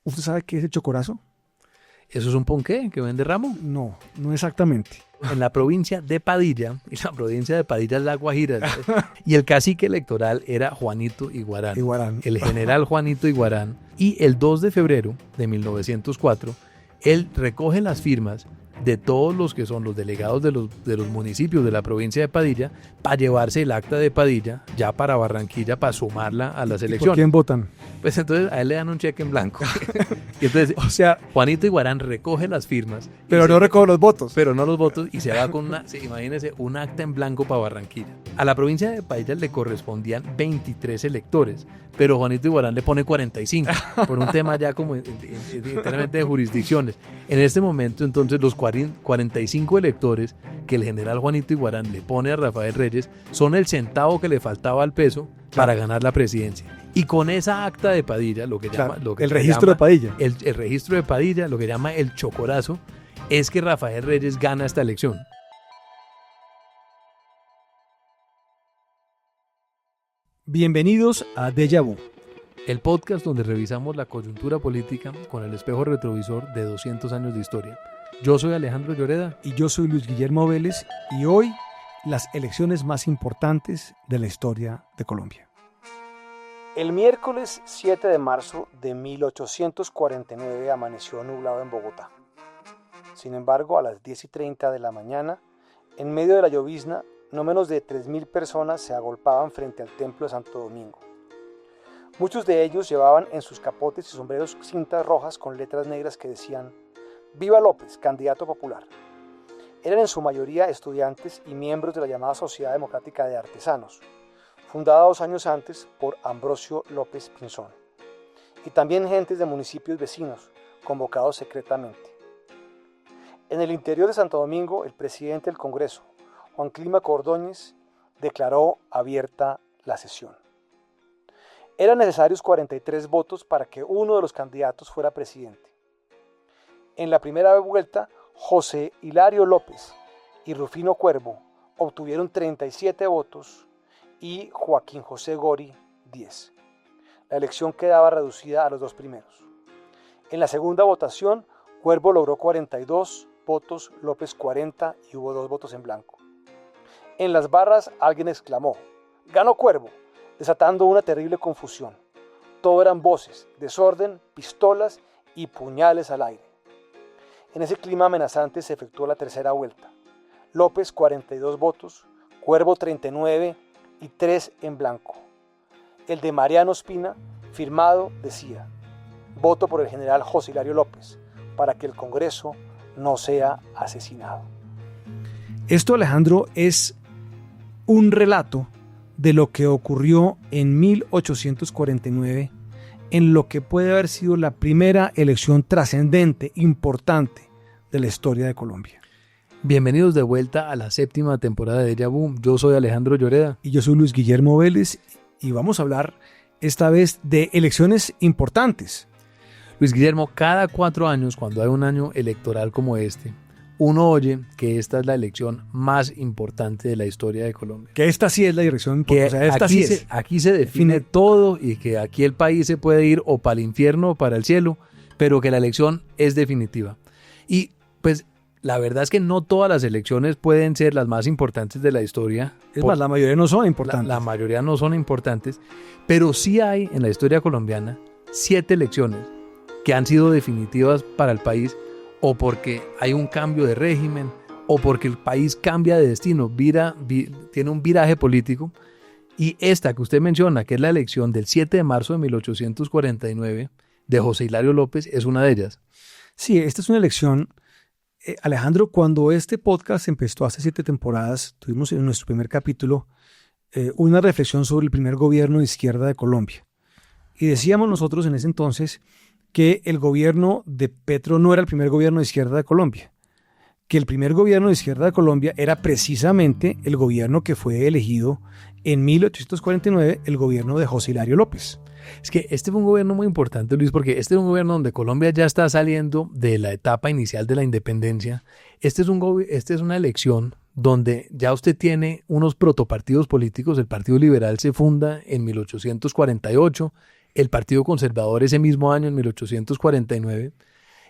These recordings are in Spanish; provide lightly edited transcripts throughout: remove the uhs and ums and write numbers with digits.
¿Usted sabe qué es el chocorazo? ¿Eso es un ponqué que vende Ramo? No, no exactamente. En la provincia de Padilla, y la provincia de Padilla es La Guajira, y el cacique electoral era Juanito Iguarán, Iguarán. el general Juanito Iguarán, y el 2 de febrero de 1904, él recoge las firmas de todos los que son los delegados de los municipios de la provincia de Padilla para llevarse el acta de Padilla ya para Barranquilla para sumarla a las ¿Por elecciones. quién votan? Pues entonces a él le dan un cheque en blanco. Y entonces O sea, Juanito Iguarán recoge las firmas. pero no recojo los votos. Pero no los votos y se va con imagínense, un acta en blanco para Barranquilla. A la provincia de Padilla le correspondían 23 electores, pero Juanito Iguarán le pone 45 por un tema ya como enteramente de jurisdicciones. En este momento entonces los 45 electores que el general Juanito Iguarán le pone a Rafael Reyes son el centavo que le faltaba al peso para ganar la presidencia. Y con esa acta de Padilla, lo que llama... el registro de Padilla. El registro de Padilla, lo que llama el chocorazo, es que Rafael Reyes gana esta elección. Bienvenidos a Déjà Vu. El podcast donde revisamos la coyuntura política con el espejo retrovisor de 200 años de historia. Yo soy Alejandro Lloreda. Y yo soy Luis Guillermo Vélez. Y hoy, las elecciones más importantes de la historia de Colombia. El miércoles 7 de marzo de 1849 amaneció nublado en Bogotá. Sin embargo, a las 10:30 de la mañana, en medio de la llovizna, no menos de 3.000 personas se agolpaban frente al templo de Santo Domingo. Muchos de ellos llevaban en sus capotes y sombreros cintas rojas con letras negras que decían «Viva López, candidato popular». Eran en su mayoría estudiantes y miembros de la llamada Sociedad Democrática de Artesanos, fundada 2 años antes por Ambrosio López Pinzón, y también gentes de municipios vecinos, convocados secretamente. En el interior de Santo Domingo, el presidente del Congreso, Juan Clímaco Ordóñez, declaró abierta la sesión. Eran necesarios 43 votos para que uno de los candidatos fuera presidente. En la primera vuelta, José Hilario López y Rufino Cuervo obtuvieron 37 votos y Joaquín José Gori 10. La elección quedaba reducida a los 2 primeros. En la segunda votación, Cuervo logró 42 votos, López 40 y hubo 2 votos en blanco. En las barras alguien exclamó, «¡Ganó Cuervo!», desatando una terrible confusión. Todo eran voces, desorden, pistolas y puñales al aire. En ese clima amenazante se efectuó la tercera vuelta. López 42 votos, Cuervo 39 y 3 en blanco. El de Mariano Ospina, firmado, decía, «Voto por el general José Hilario López, para que el Congreso no sea asesinado». Esto, Alejandro, es un relato de lo que ocurrió en 1849, en lo que puede haber sido la primera elección trascendente, importante de la historia de Colombia. Bienvenidos de vuelta a la 7ª temporada de Déjà Vu. Yo soy Alejandro Lloreda. Y yo soy Luis Guillermo Vélez y vamos a hablar esta vez de elecciones importantes. Luis Guillermo, cada 4 años, cuando hay un año electoral como este, uno oye que esta es la elección más importante de la historia de Colombia. Que esta sí es la dirección, que o sea, esta aquí, sí es. Aquí se define todo y que aquí el país se puede ir o para el infierno o para el cielo, pero que la elección es definitiva. Y pues la verdad es que no todas las elecciones pueden ser las más importantes de la historia. Es más, la mayoría no son importantes. La mayoría no son importantes, pero sí hay en la historia colombiana 7 elecciones que han sido definitivas para el país, o porque hay un cambio de régimen, o porque el país cambia de destino, tiene un viraje político. Y esta que usted menciona, que es la elección del 7 de marzo de 1849 de José Hilario López, es una de ellas. Sí, esta es una elección. Alejandro, cuando este podcast empezó hace 7 temporadas, tuvimos en nuestro primer capítulo una reflexión sobre el primer gobierno de izquierda de Colombia. Y decíamos nosotros en ese entonces que el gobierno de Petro no era el primer gobierno de izquierda de Colombia, que el primer gobierno de izquierda de Colombia era precisamente el gobierno que fue elegido en 1849, el gobierno de José Hilario López. Es que este fue un gobierno muy importante, Luis, porque este es un gobierno donde Colombia ya está saliendo de la etapa inicial de la independencia. Este es una elección donde ya usted tiene unos protopartidos políticos. El Partido Liberal se funda en 1848, el Partido Conservador ese mismo año, en 1849,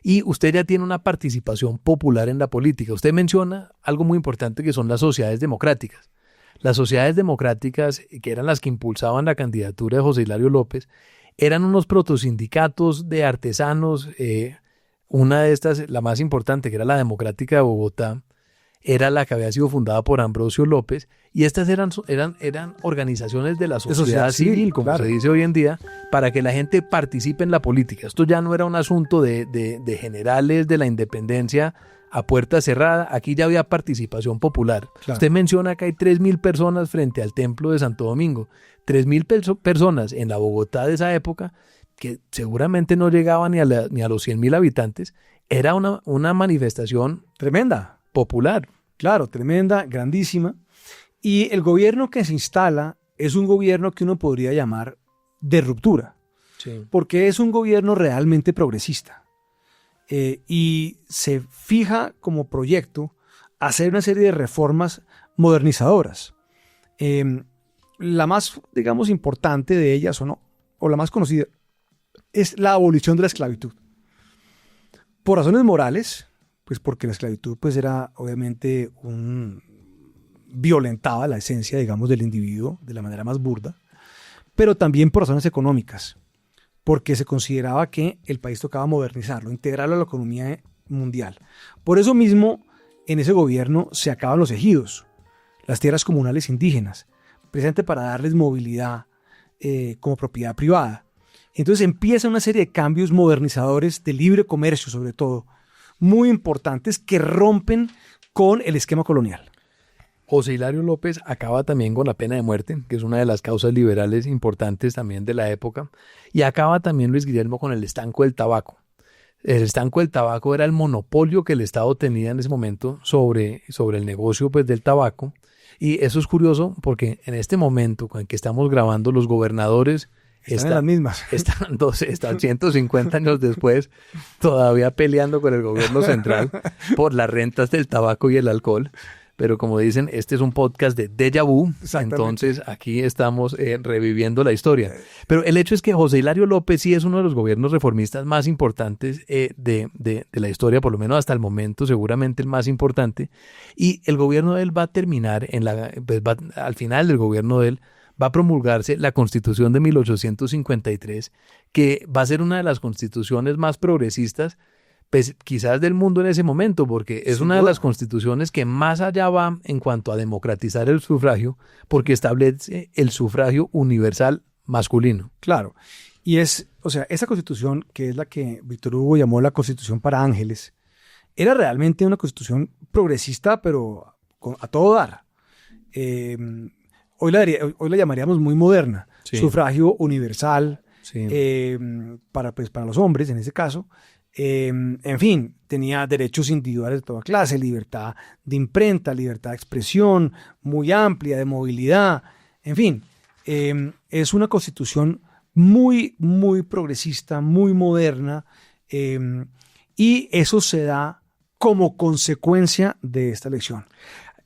y usted ya tiene una participación popular en la política. Usted menciona algo muy importante que son las sociedades democráticas. Las sociedades democráticas, que eran las que impulsaban la candidatura de José Hilario López, eran unos protosindicatos de artesanos. Una de estas, la más importante, que era la Democrática de Bogotá, era la que había sido fundada por Ambrosio López, y estas eran organizaciones de la sociedad civil, como se dice hoy en día, para que la gente participe en la política. Esto ya no era un asunto de generales de la independencia a puerta cerrada, aquí ya había participación popular. Claro. Usted menciona que hay 3.000 personas frente al Templo de Santo Domingo, 3.000 personas en la Bogotá de esa época, que seguramente no llegaban ni a los 100.000 habitantes. Era una manifestación tremenda, popular. Claro, tremenda, grandísima. Y el gobierno que se instala es un gobierno que uno podría llamar de ruptura, sí, porque es un gobierno realmente progresista. Y se fija como proyecto hacer una serie de reformas modernizadoras. La más, digamos, importante de ellas, o la más conocida, es la abolición de la esclavitud. Por razones morales, pues porque la esclavitud pues era obviamente violentaba la esencia, digamos, del individuo de la manera más burda, pero también por razones económicas, porque se consideraba que el país tocaba modernizarlo, integrarlo a la economía mundial. Por eso mismo, en ese gobierno se acaban los ejidos, las tierras comunales indígenas, precisamente para darles movilidad como propiedad privada. Entonces empieza una serie de cambios modernizadores de libre comercio, sobre todo, muy importantes, que rompen con el esquema colonial. José Hilario López acaba también con la pena de muerte, que es una de las causas liberales importantes también de la época, y acaba también Luis Guillermo con el estanco del tabaco. El estanco del tabaco era el monopolio que el Estado tenía en ese momento sobre el negocio pues, del tabaco, y eso es curioso porque en este momento en que estamos grabando, los gobernadores están en las mismas. Están 150 años después todavía peleando con el gobierno central por las rentas del tabaco y el alcohol. Pero como dicen, este es un podcast de déjà vu, entonces aquí estamos reviviendo la historia. Pero el hecho es que José Hilario López sí es uno de los gobiernos reformistas más importantes de la historia, por lo menos hasta el momento, seguramente el más importante. Y el gobierno de él va a terminar, al final del gobierno de él, va a promulgarse la Constitución de 1853, que va a ser una de las constituciones más progresistas, pues, quizás del mundo en ese momento, porque es una de las constituciones que más allá va en cuanto a democratizar el sufragio, porque establece el sufragio universal masculino. Claro, y esa constitución, que es la que Víctor Hugo llamó la Constitución para Ángeles, era realmente una constitución progresista, pero a todo dar. Hoy la llamaríamos muy moderna, sí. Sufragio universal, sí. Para los hombres en ese caso. En fin, tenía derechos individuales de toda clase, libertad de imprenta, libertad de expresión, muy amplia, de movilidad, en fin. Es una constitución muy, muy progresista, muy moderna, y eso se da como consecuencia de esta elección.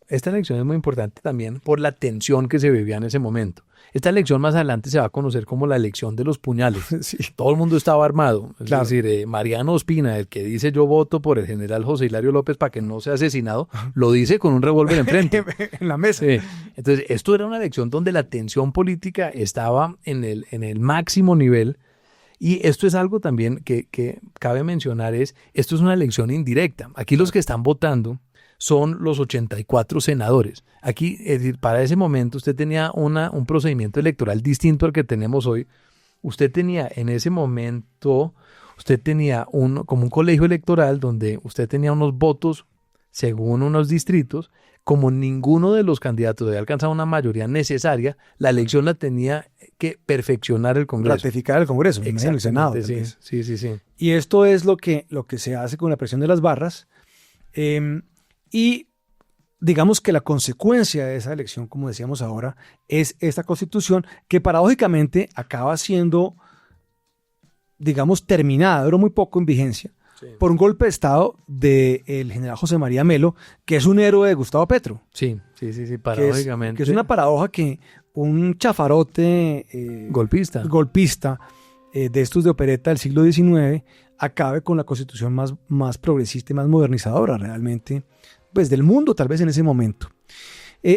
Esta elección es muy importante también por la tensión que se vivía en ese momento. Esta elección más adelante se va a conocer como la elección de los puñales. Sí. Todo el mundo estaba armado. Claro. Es decir, Mariano Ospina, el que dice yo voto por el general José Hilario López para que no sea asesinado, lo dice con un revólver enfrente. En la mesa. Sí. Entonces, esto era una elección donde la tensión política estaba en el máximo nivel. Y esto es algo también que cabe mencionar, esto es una elección indirecta. Aquí los que están votando son los 84 senadores. Aquí, es decir, para ese momento usted tenía un procedimiento electoral distinto al que tenemos hoy. Usted tenía en ese momento, como un colegio electoral donde usted tenía unos votos según unos distritos. Como ninguno de los candidatos había alcanzado una mayoría necesaria, la elección la tenía que perfeccionar el Congreso. Ratificar el Congreso, el Senado. Sí. Y esto es lo que se hace con la presión de las barras. Y digamos que la consecuencia de esa elección, como decíamos ahora, es esta constitución que paradójicamente acaba siendo, digamos, terminada, duró muy poco en vigencia, sí, por un golpe de Estado del general José María Melo, que es un héroe de Gustavo Petro. Sí, paradójicamente. Que es una paradoja que un chafarote golpista de estos de opereta del siglo XIX acabe con la constitución más progresista y más modernizadora realmente, pues del mundo tal vez en ese momento.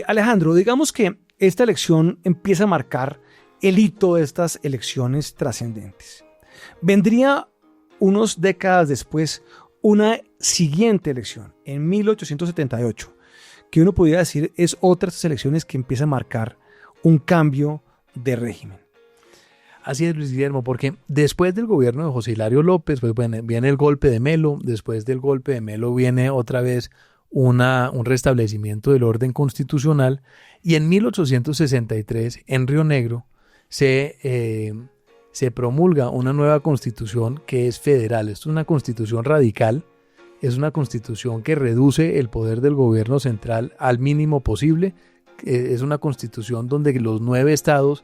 Alejandro, digamos que esta elección empieza a marcar el hito de estas elecciones trascendentes. Vendría unas décadas después una siguiente elección, en 1878, que uno podría decir es otra de estas elecciones que empieza a marcar un cambio de régimen. Así es, Luis Guillermo, porque después del gobierno de José Hilario López, pues bueno, viene el golpe de Melo, después del golpe de Melo viene otra vez un restablecimiento del orden constitucional, y en 1863 en Río Negro se promulga una nueva constitución que es federal. Esto es una constitución radical, es una constitución que reduce el poder del gobierno central al mínimo posible, es una constitución donde los 9 estados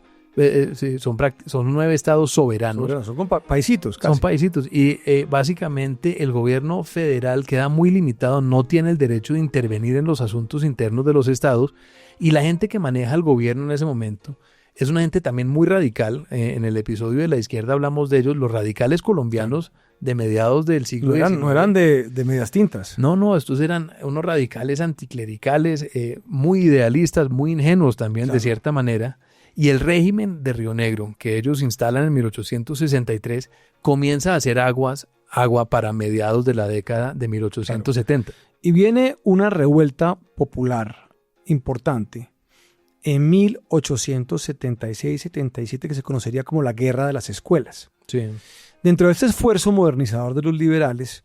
son 9 estados soberanos. Son paisitos casi. Son paisitos y básicamente el gobierno federal queda muy limitado, no tiene el derecho de intervenir en los asuntos internos de los estados, y la gente que maneja el gobierno en ese momento es una gente también muy radical. En el episodio de la izquierda hablamos de ellos, los radicales colombianos de mediados del siglo XIX. No eran de medias tintas. No, estos eran unos radicales anticlericales, muy idealistas, muy ingenuos también, claro, de cierta manera. Y el régimen de Río Negro, que ellos instalan en 1863, comienza a hacer agua para mediados de la década de 1870. Claro. Y viene una revuelta popular importante en 1876-77 que se conocería como la Guerra de las Escuelas. Sí. Dentro de este esfuerzo modernizador de los liberales,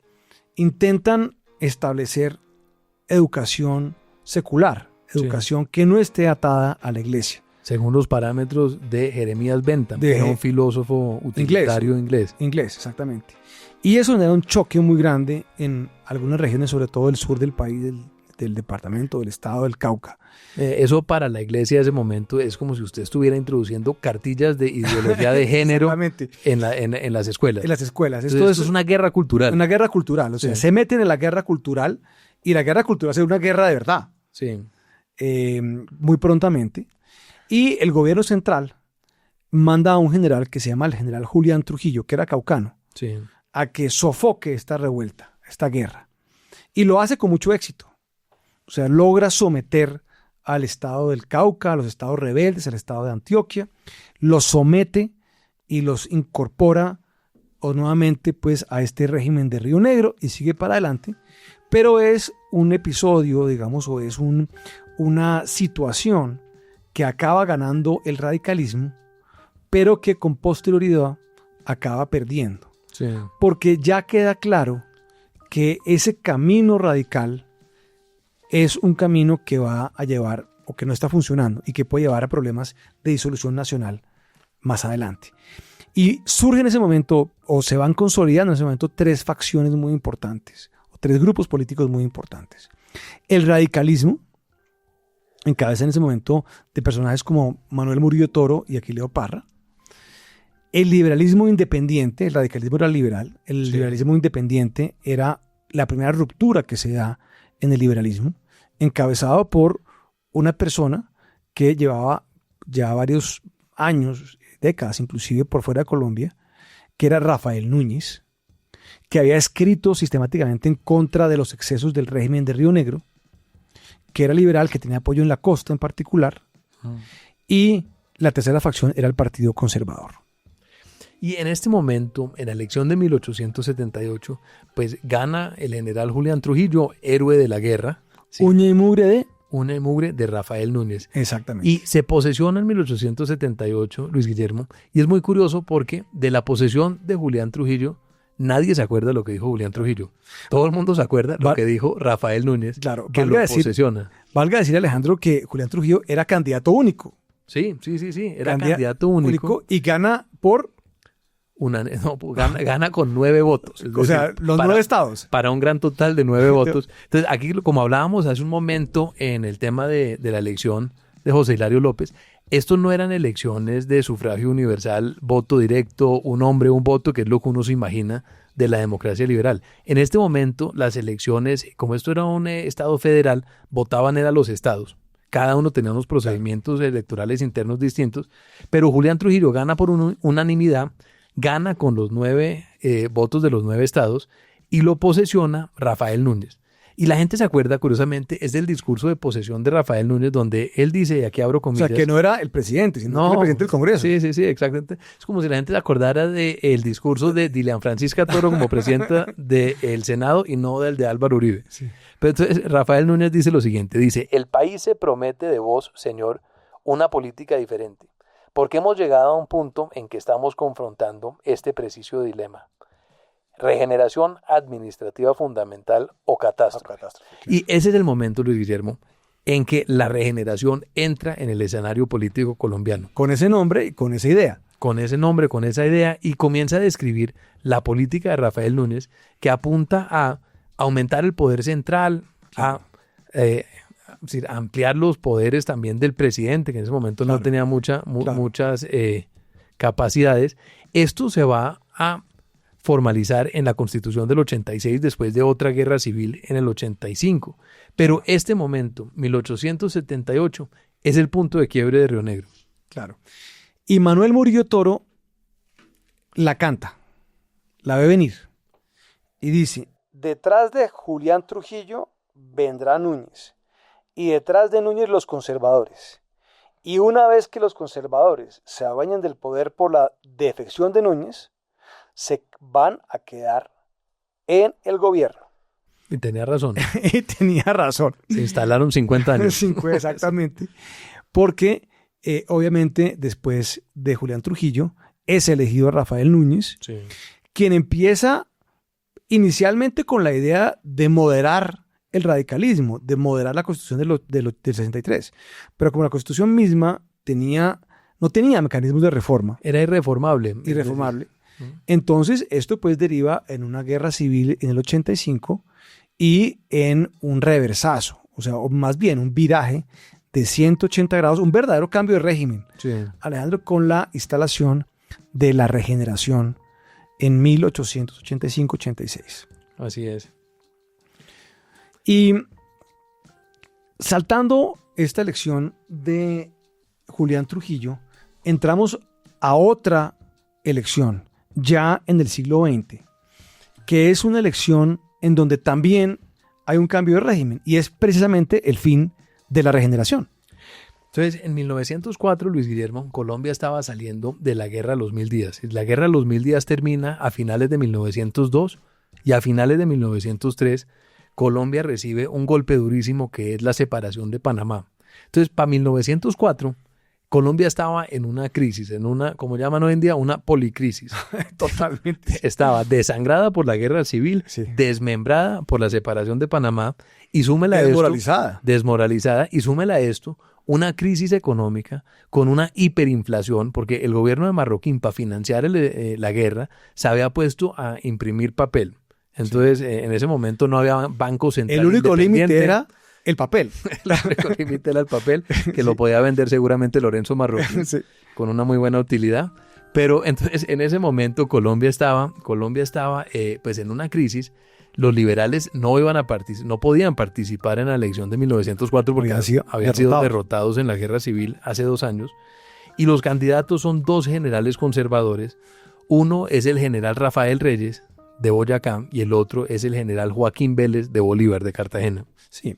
intentan establecer educación secular, educación que no esté atada a la iglesia. Según los parámetros de Jeremías Bentham, que era un filósofo utilitario inglés. Inglés, exactamente. Y eso genera un choque muy grande en algunas regiones, sobre todo del sur del país, del departamento, del estado del Cauca. Eso para la iglesia de ese momento es como si usted estuviera introduciendo cartillas de ideología de género en las escuelas. En las escuelas. Esto es una guerra cultural. Una guerra cultural, o sea, se meten en la guerra cultural, y la guerra cultural es una guerra de verdad. Sí. Muy prontamente. Y el gobierno central manda a un general que se llama el general Julián Trujillo, que era caucano, sí, a que sofoque esta revuelta, esta guerra. Y lo hace con mucho éxito. O sea, logra someter al estado del Cauca, a los estados rebeldes, al estado de Antioquia, los somete y los incorpora nuevamente pues, a este régimen de Río Negro y sigue para adelante. Pero es un episodio, digamos, o es una situación que acaba ganando el radicalismo, pero que con posterioridad acaba perdiendo. Sí. Porque ya queda claro que ese camino radical es un camino que va a llevar, o que no está funcionando, y que puede llevar a problemas de disolución nacional más adelante. Y surgen en ese momento, o se van consolidando en ese momento, 3 facciones muy importantes, o 3 grupos políticos muy importantes. El radicalismo, en cabeza en ese momento de personajes como Manuel Murillo Toro y Aquileo Parra. El liberalismo independiente, el radicalismo era liberal, el liberalismo independiente era la primera ruptura que se da en el liberalismo, encabezado por una persona que llevaba ya varios años, décadas inclusive, por fuera de Colombia, que era Rafael Núñez, que había escrito sistemáticamente en contra de los excesos del régimen de Río Negro, que era liberal, que tenía apoyo en la costa en particular, y la tercera facción era el Partido Conservador. Y en este momento, en la elección de 1878, pues gana el general Julián Trujillo, héroe de la guerra. ¿Sí? Uña y mugre de Rafael Núñez. Exactamente. Y se posesiona en 1878, Luis Guillermo, y es muy curioso porque de la posesión de Julián Trujillo, nadie se acuerda de lo que dijo Julián Trujillo. Todo el mundo se acuerda de lo que dijo Rafael Núñez, claro, que lo posesiona. Valga decir, Alejandro, que Julián Trujillo era candidato único. Sí, era candidato único. Y gana por... gana con 9 votos. O sea, los 9 estados. Para un gran total de 9 votos. Entonces, aquí, como hablábamos hace un momento en el tema de la elección de José Hilario López, estos no eran elecciones de sufragio universal, voto directo, un hombre, un voto, que es lo que uno se imagina de la democracia liberal. En este momento, las elecciones, como esto era un estado federal, votaban eran los estados. Cada uno tenía unos procedimientos electorales internos distintos, pero Julián Trujillo gana por unanimidad gana con los 9 votos de los 9 estados y lo posesiona Rafael Núñez. Y la gente se acuerda, curiosamente, es del discurso de posesión de Rafael Núñez, donde él dice, y aquí abro comillas. O sea, que no era el presidente, sino que era el presidente del Congreso. Sí, exactamente. Es como si la gente se acordara del discurso de Dilian Francisca Toro como presidenta del Senado y no del de Álvaro Uribe. Sí. Pero entonces Rafael Núñez dice lo siguiente, dice, el país se promete de vos, señor, una política diferente, porque hemos llegado a un punto en que estamos confrontando este preciso dilema. Regeneración administrativa fundamental o catástrofe. Y ese es el momento, Luis Guillermo, en que la regeneración entra en el escenario político colombiano. Con ese nombre y con esa idea. Con ese nombre, con esa idea, y comienza a describir la política de Rafael Núñez, que apunta a aumentar el poder central, a ampliar los poderes también del presidente, que en ese momento no tenía muchas capacidades. Esto se va a formalizar en la Constitución del 86 después de otra guerra civil en el 85. Pero este momento, 1878, es el punto de quiebre de Río Negro. Claro. Y Manuel Murillo Toro la canta, la ve venir y dice, detrás de Julián Trujillo vendrá Núñez y detrás de Núñez los conservadores. Y una vez que los conservadores se adueñen del poder por la defección de Núñez, se van a quedar en el gobierno. Y tenía razón. Y tenía razón. Se instalaron 50 años. Exactamente. Porque obviamente después de Julián Trujillo es elegido Rafael Núñez, sí, quien empieza inicialmente con la idea de moderar el radicalismo, de moderar la Constitución del 63. Pero como la Constitución misma no tenía mecanismos de reforma. Era irreformable. Entonces, esto pues deriva en una guerra civil en el 85 y en un reversazo, o más bien un viraje de 180 grados, un verdadero cambio de régimen. Sí. Alejandro, con la instalación de la regeneración en 1885-86. Así es. Y saltando esta elección de Julián Trujillo, entramos a otra elección ya en el siglo XX, que es una elección en donde también hay un cambio de régimen y es precisamente el fin de la regeneración. Entonces, en 1904, Luis Guillermo, Colombia estaba saliendo de la Guerra de los 1000 días. La Guerra de los 1000 días termina a finales de 1902 y a finales de 1903 Colombia recibe un golpe durísimo que es la separación de Panamá. Entonces, para 1904, Colombia estaba en una crisis, en una, como llaman hoy en día, una policrisis. Totalmente. Estaba desangrada por la guerra civil, sí, desmembrada por la separación de Panamá y súmela a esto, desmoralizada, y súmela a esto una crisis económica con una hiperinflación, porque el gobierno de Marroquín, para financiar la guerra, se había puesto a imprimir papel. Entonces, sí, en ese momento no había banco central. El único límite era el papel. El único límite era el papel, que sí, lo podía vender seguramente Lorenzo Marroquín, sí, con una muy buena utilidad. Pero entonces, en ese momento, Colombia estaba pues en una crisis. Los liberales no podían participar en la elección de 1904 porque habían sido derrotados en la guerra civil hace 2 años. Y los candidatos son 2 generales conservadores. Uno es el general Rafael Reyes de Boyacá y el otro es el general Joaquín Vélez de Bolívar de Cartagena. Sí.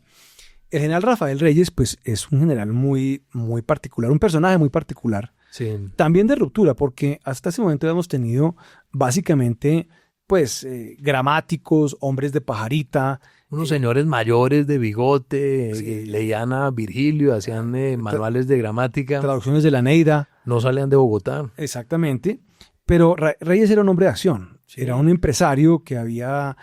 El general Rafael Reyes pues es un general muy, muy particular, un personaje muy particular. Sí. También de ruptura, porque hasta ese momento hemos tenido básicamente pues gramáticos, hombres de pajarita. Unos señores mayores de bigote, sí, leían a Virgilio, hacían manuales de gramática. Traducciones de la Neida. No salían de Bogotá. Exactamente. Pero Reyes era un hombre de acción. Sí. Era un empresario que había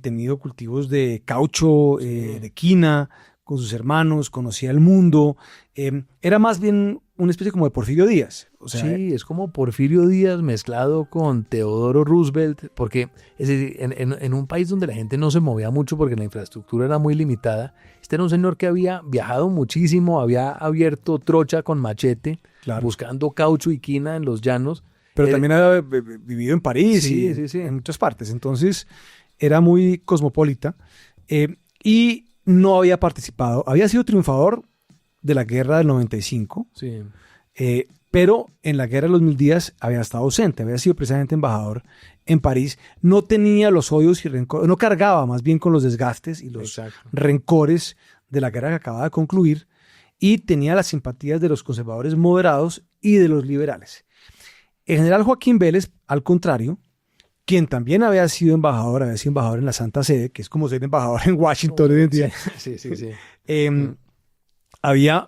tenido cultivos de caucho, sí, de quina, con sus hermanos, conocía el mundo. Era más bien una especie como de Porfirio Díaz. O sea, sí, es como Porfirio Díaz mezclado con Teodoro Roosevelt, porque es decir, en un país donde la gente no se movía mucho porque la infraestructura era muy limitada, este era un señor que había viajado muchísimo, había abierto trocha con machete, claro, buscando caucho y quina en los llanos. Pero también había vivido en París, sí, y sí, en muchas partes. Entonces era muy cosmopolita y no había participado. Había sido triunfador de la guerra del 95, sí, pero en la Guerra de los 1000 días había estado ausente, había sido precisamente embajador en París, no tenía los odios y rencores, no cargaba más bien con los desgastes y los rencores de la guerra que acababa de concluir, y tenía las simpatías de los conservadores moderados y de los liberales. El general Joaquín Vélez, al contrario, quien también había sido embajador en la Santa Sede, que es como ser embajador en Washington hoy en día, sí. había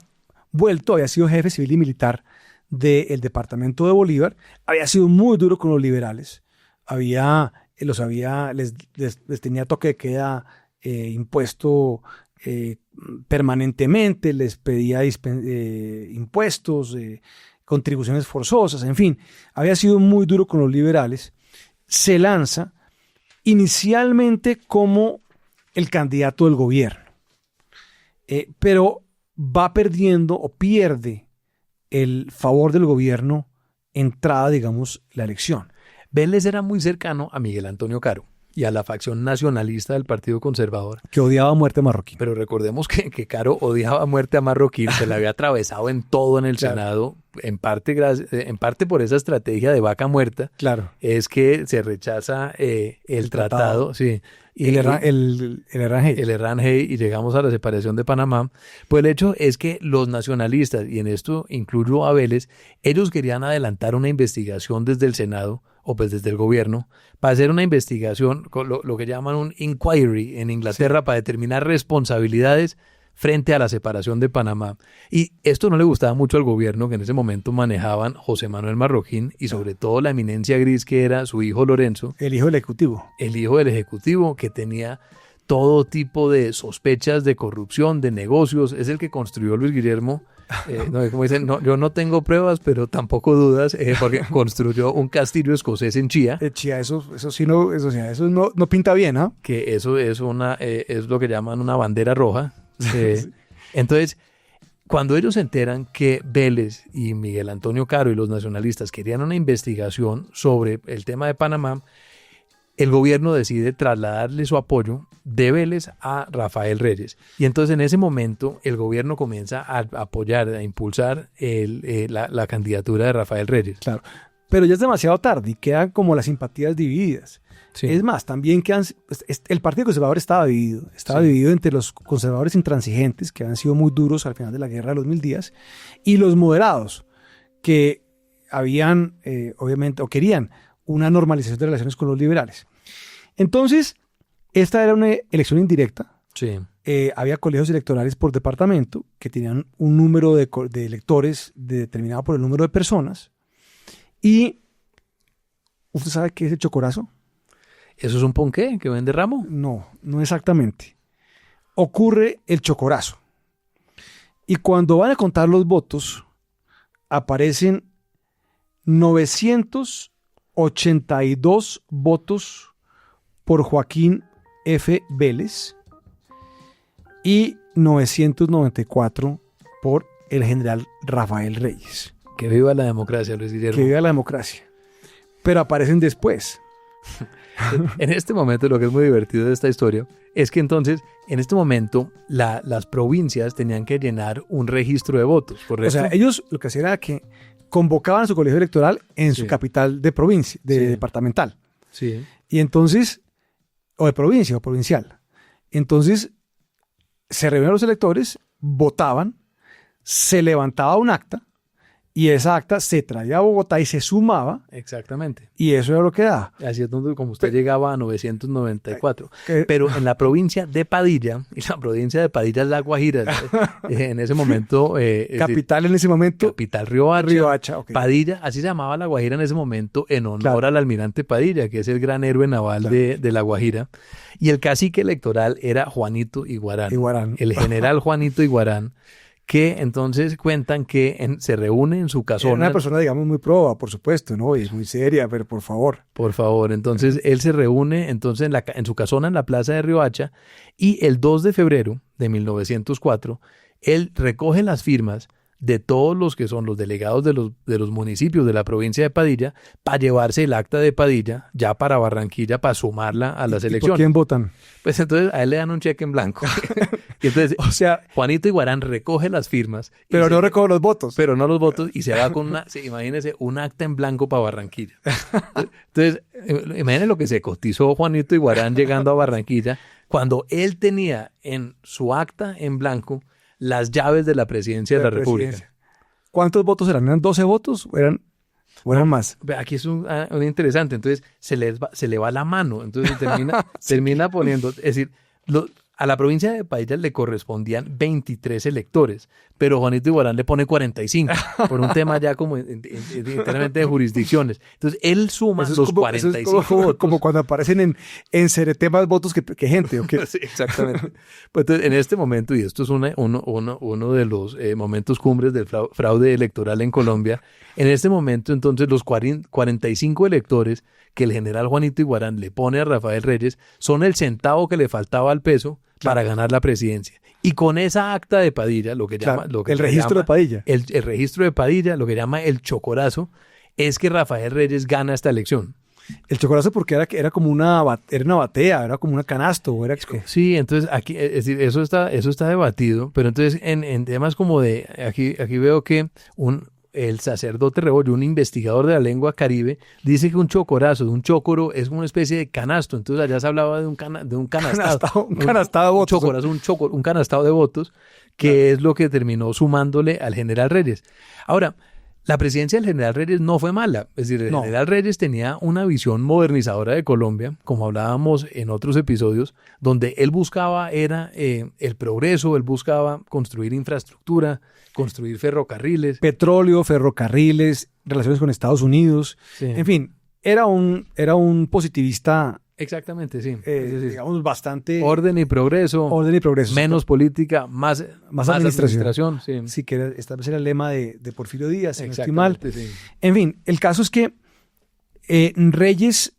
sido jefe civil y militar del departamento de Bolívar, había sido muy duro con los liberales, les tenía toque de queda impuesto permanentemente, les pedía impuestos, contribuciones forzosas, en fin, había sido muy duro con los liberales. Se lanza inicialmente como el candidato del gobierno, pero va perdiendo o pierde el favor del gobierno entrada, digamos, la elección. Vélez era muy cercano a Miguel Antonio Caro y a la facción nacionalista del Partido Conservador. Que odiaba a muerte a Marroquín. Pero recordemos que Caro odiaba a muerte a Marroquín, se le había atravesado en todo en el Senado, en parte por esa estrategia de vaca muerta. Claro. Es que se rechaza el tratado. Sí. Y el Errán-Hey y llegamos a la separación de Panamá. Pues el hecho es que los nacionalistas, y en esto incluyo a Vélez, ellos querían adelantar una investigación desde el Senado o pues desde el gobierno para hacer una investigación, lo que llaman un inquiry en Inglaterra, para determinar responsabilidades frente a la separación de Panamá. Y esto no le gustaba mucho al gobierno, que en ese momento manejaban José Manuel Marroquín y sobre todo la eminencia gris que era su hijo Lorenzo. El hijo del ejecutivo. El hijo del ejecutivo, que tenía todo tipo de sospechas de corrupción, de negocios. Es el que construyó Luis Guillermo. Como dicen, yo no tengo pruebas, pero tampoco dudas, porque construyó un castillo escocés en Chía. Chía, eso no pinta bien, ¿ah? Que eso es lo que llaman una bandera roja. Entonces, cuando ellos se enteran que Vélez y Miguel Antonio Caro y los nacionalistas querían una investigación sobre el tema de Panamá, el gobierno decide trasladarle su apoyo de Vélez a Rafael Reyes. Y entonces en ese momento el gobierno comienza a apoyar, a impulsar la candidatura de Rafael Reyes. Claro, pero ya es demasiado tarde y quedan como las simpatías divididas. Sí. Es más, también el Partido Conservador estaba dividido entre los conservadores intransigentes, que habían sido muy duros al final de la Guerra de los 1000 días, y los moderados, que habían, obviamente, o querían una normalización de relaciones con los liberales. Entonces, esta era una elección indirecta. Sí. Había colegios electorales por departamento que tenían un número de electores determinado por el número de personas. Y, ¿usted sabe qué es el chocorazo? ¿Eso es un ponqué que vende Ramo? No exactamente. Ocurre el chocorazo. Y cuando van a contar los votos, aparecen 982 votos por Joaquín F. Vélez y 994 por el general Rafael Reyes. Que viva la democracia, Luis Guillermo. Que viva la democracia. Pero aparecen después. En este momento, lo que es muy divertido de esta historia es que entonces, en este momento, las provincias tenían que llenar un registro de votos, ¿correcto? O sea, ellos lo que hacían era que convocaban a su colegio electoral en su capital de provincia, departamental. Sí. Y entonces, o de provincia o provincial. Entonces, se reunían los electores, votaban, se levantaba un acta, y esa acta se traía a Bogotá y se sumaba. Exactamente. Y eso era lo que daba. Así es donde, como usted llegaba a 994. Pero en la provincia de Padilla, y la provincia de Padilla es La Guajira, en ese momento... capital en ese momento. Capital Riohacha. Okay. Padilla, así se llamaba La Guajira en ese momento, en honor al almirante Padilla, que es el gran héroe naval de La Guajira. Y el cacique electoral era Juanito Iguarán. El general Juanito Iguarán, que entonces cuentan que se reúne en su casona. Era una persona, digamos, muy proba, por supuesto, ¿no? Y es muy seria, pero por favor. Por favor. Entonces, él se reúne entonces en su casona en la plaza de Riohacha y el 2 de febrero de 1904, él recoge las firmas de todos los que son los delegados de los municipios de la provincia de Padilla para llevarse el acta de Padilla ya para Barranquilla para sumarla a las elecciones. ¿Por quién votan? Pues entonces a él le dan un cheque en blanco. Y entonces, O sea, Juanito Iguarán recoge las firmas. pero no recoge los votos. Pero no los votos y se va con imagínese, un acta en blanco para Barranquilla. Entonces, imagínense lo que se cotizó Juanito Iguarán llegando a Barranquilla cuando él tenía en su acta en blanco las llaves de la presidencia de la República. ¿Cuántos votos eran? ¿Eran 12 votos o eran más? Aquí es un interesante. Entonces, se le va la mano. Entonces, termina poniendo... Es decir, a la provincia de Paila le correspondían 23 electores, pero Juanito Iguarán le pone 45 por un tema ya como enteramente de jurisdicciones. Entonces, él suma los 45 votos. Como cuando aparecen en CRT más votos que gente. ¿O qué? Sí, exactamente. Pues entonces, en este momento, y esto es uno de los momentos cumbres del fraude electoral en Colombia, en este momento, entonces, los 45 electores que el general Juanito Iguarán le pone a Rafael Reyes son el centavo que le faltaba al peso para ganar la presidencia. Y con esa acta de Padilla, el registro de Padilla. El registro de Padilla, lo que llama el chocorazo, es que Rafael Reyes gana esta elección. El chocorazo porque era como una batea, era como una canasto. Sí, entonces aquí, es decir, eso está debatido, pero entonces en temas como de, aquí veo que el sacerdote Rebollo, un investigador de la lengua caribe, dice que un chocorazo, un chocoro, es una especie de canasto. Entonces allá se hablaba de un canastado. Un canastado de votos. Un canastado de votos, que es lo que terminó sumándole al general Reyes. Ahora, la presidencia del general Reyes no fue mala. Es decir, el general Reyes tenía una visión modernizadora de Colombia, como hablábamos en otros episodios, donde él buscaba el progreso, él buscaba construir infraestructura, construir ferrocarriles. Petróleo, ferrocarriles, relaciones con Estados Unidos. Sí. En fin, era un positivista. Exactamente, sí. Digamos, bastante... Orden y progreso. Menos política, más administración. Sí. Sí, que esta vez era el lema de Porfirio Díaz, si no estoy mal. Sí. En fin, el caso es que Reyes,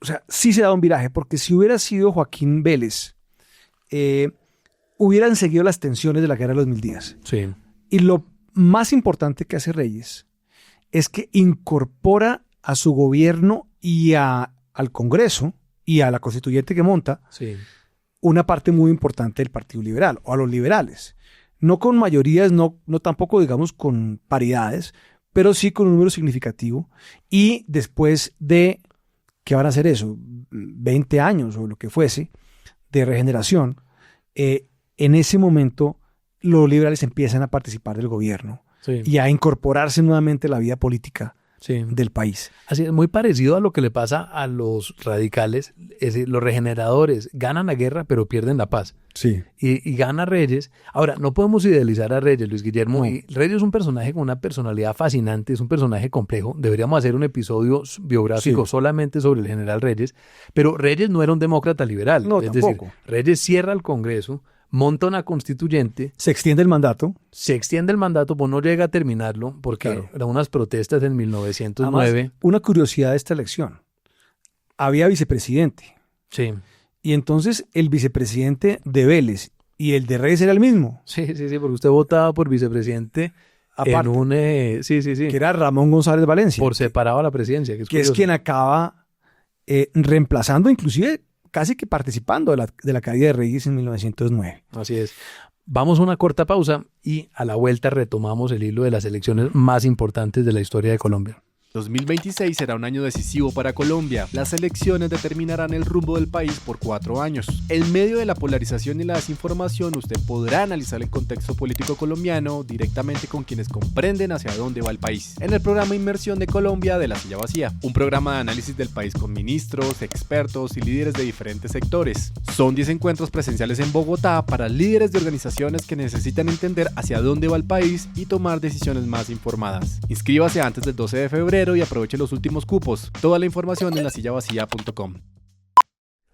o sea, sí se da un viraje, porque si hubiera sido Joaquín Vélez, hubieran seguido las tensiones de la guerra de los 1000 días. Sí. Y lo más importante que hace Reyes es que incorpora a su gobierno y al Congreso y a la constituyente que monta una parte muy importante del Partido Liberal o a los liberales. No con mayorías, no tampoco digamos con paridades, pero sí con un número significativo. Y después de, ¿qué van a hacer eso? 20 años o lo que fuese de regeneración, en ese momento los liberales empiezan a participar del gobierno y a incorporarse nuevamente a la vida política del país. Así es, muy parecido a lo que le pasa a los radicales. Es decir, los regeneradores ganan la guerra pero pierden la paz. Sí. Y gana Reyes. Ahora, no podemos idealizar a Reyes, Luis Guillermo. No. Y Reyes es un personaje con una personalidad fascinante, es un personaje complejo. Deberíamos hacer un episodio biográfico solamente sobre el general Reyes. Pero Reyes no era un demócrata liberal. No, es tampoco. decir, Reyes cierra el Congreso, monta una constituyente. Se extiende el mandato, pues no llega a terminarlo porque eran unas protestas en 1909. Además, una curiosidad de esta elección. Había vicepresidente. Sí. Y entonces el vicepresidente de Vélez y el de Reyes era el mismo. Sí, porque usted votaba por vicepresidente aparte, en un... Que era Ramón González Valencia. Por separado a la presidencia. Que es quien acaba reemplazando, inclusive casi que participando de la caída de Reyes en 1909. Así es. Vamos a una corta pausa y a la vuelta retomamos el hilo de las elecciones más importantes de la historia de Colombia. 2026 será un año decisivo para Colombia. Las elecciones determinarán el rumbo del país por 4 años. En medio de la polarización y la desinformación, usted podrá analizar el contexto político colombiano directamente con quienes comprenden hacia dónde va el país. En el programa Inmersión de Colombia de La Silla Vacía, un programa de análisis del país con ministros, expertos y líderes de diferentes sectores. Son 10 encuentros presenciales en Bogotá para líderes de organizaciones que necesitan entender hacia dónde va el país y tomar decisiones más informadas. Inscríbase antes del 12 de febrero y aproveche los últimos cupos. Toda la información en lasillavacía.com.